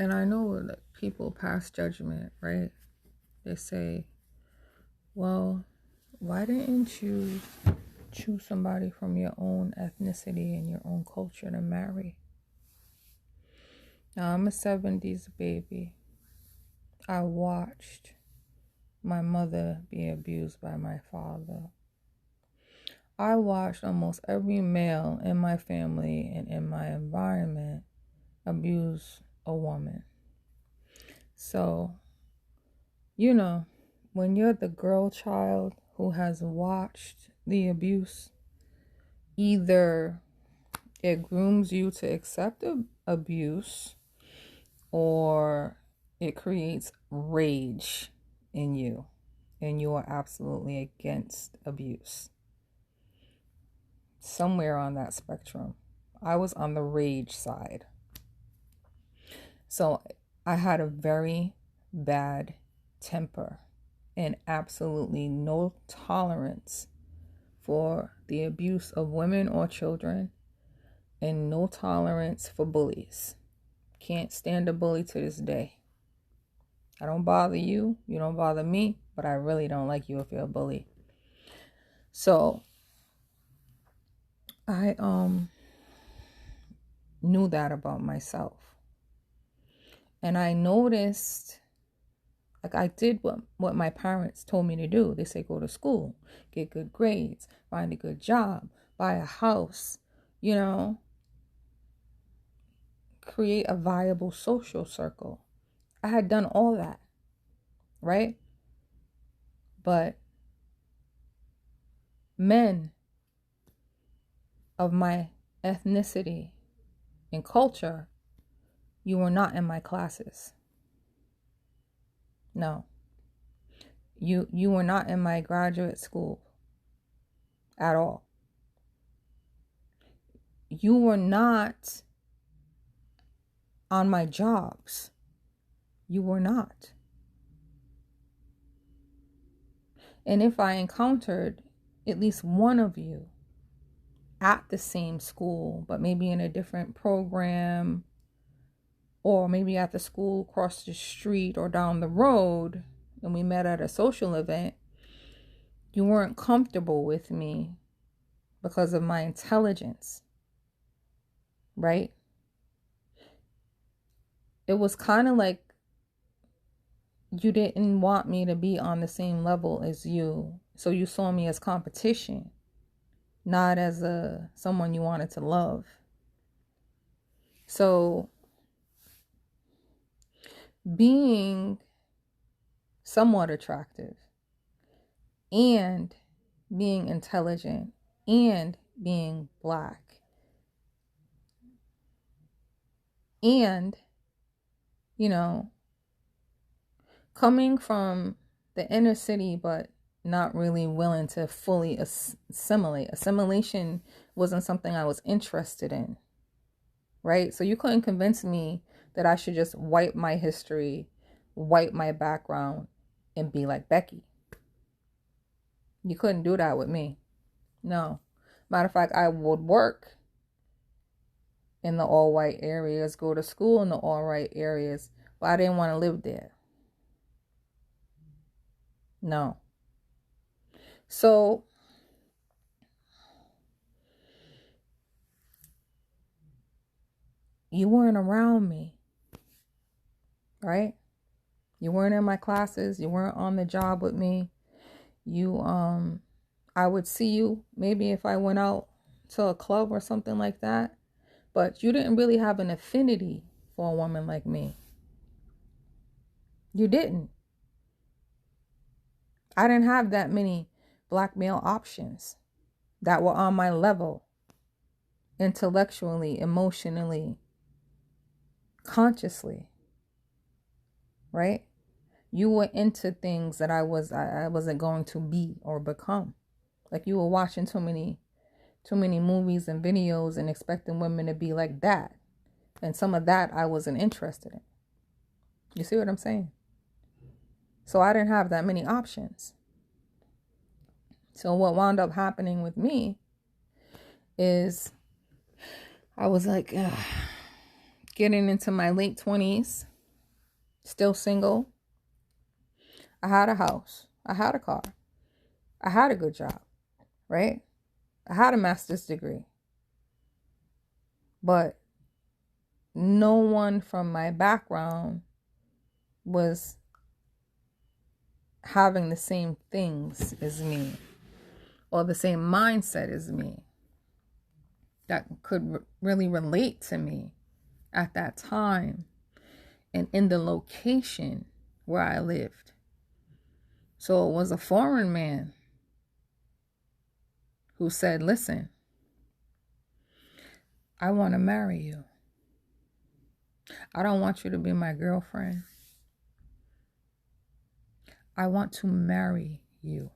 And I know that people pass judgment, right? They say, well, why didn't you choose somebody from your own ethnicity and your own culture to marry? Now, I'm a 70s baby. I watched my mother be abused by my father. I watched almost every male in my family and in my environment abuse a woman. So, when you're the girl child who has watched the abuse, either it grooms you to accept abuse or it creates rage in you, and you are absolutely against abuse. Somewhere on that spectrum, I was on the rage side. So I had a very bad temper and absolutely no tolerance for the abuse of women or children, and no tolerance for bullies. Can't stand a bully to this day. I don't bother you, you don't bother me, but I really don't like you if you're a bully. So I knew that about myself. And I noticed, like, I did what my parents told me to do. They say go to school, get good grades, find a good job, buy a house, create a viable social circle. I had done all that, right? But men of my ethnicity and culture, you were not in my classes. No. You were not in my graduate school at all. You were not on my jobs. You were not. And if I encountered at least one of you at the same school, but maybe in a different program, or maybe at the school across the street or down the road, and we met at a social event, you weren't comfortable with me because of my intelligence, right? It was kind of like you didn't want me to be on the same level as you. So you saw me as competition, not as someone you wanted to love. So being somewhat attractive and being intelligent and being Black and, coming from the inner city, but not really willing to fully assimilate. Assimilation wasn't something I was interested in, right? So you couldn't convince me that I should just wipe my history, wipe my background, and be like Becky. You couldn't do that with me. No. Matter of fact, I would work in the all-white areas, go to school in the all-white areas, but I didn't want to live there. No. So you weren't around me, right? You weren't in my classes. You weren't on the job with me. I would see you maybe if I went out to a club or something like that, but you didn't really have an affinity for a woman like me. You didn't. I didn't have that many Black male options that were on my level, intellectually, emotionally, consciously, right? You were into things that I wasn't going to be or become. Like you were watching too many movies and videos and expecting women to be like that. And some of that I wasn't interested in. You see what I'm saying? So I didn't have that many options. So what wound up happening with me is I was like getting into my late 20s. still single. I had a house. I had a car. I had a good job, right? I had a master's degree. But no one from my background was having the same things as me or the same mindset as me that could really relate to me at that time and in the location where I lived. So it was a foreign man who said, listen, I want to marry you. I don't want you to be my girlfriend. I want to marry you.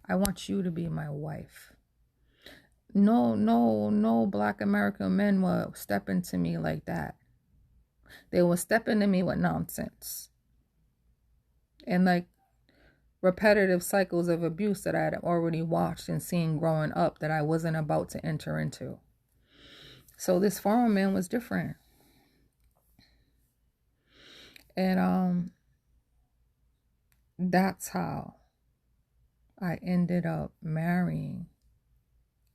I want you to be my wife. No Black American men were stepping to me like that. They were stepping to me with nonsense. And like repetitive cycles of abuse that I had already watched and seen growing up that I wasn't about to enter into. So this foreign man was different. And that's how I ended up marrying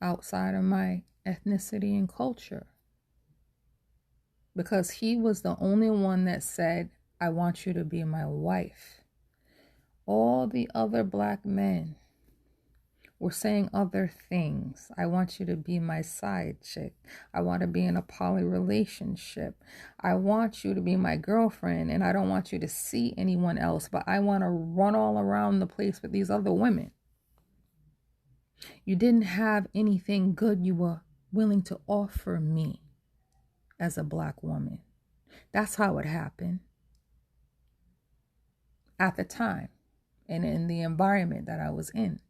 outside of my ethnicity and culture. Because he was the only one that said, I want you to be my wife. All the other Black men were saying other things. I want you to be my side chick. I want to be in a poly relationship. I want you to be my girlfriend, and I don't want you to see anyone else, but I want to run all around the place with these other women. You didn't have anything good you were willing to offer me as a Black woman. That's how it happened at the time and in the environment that I was in.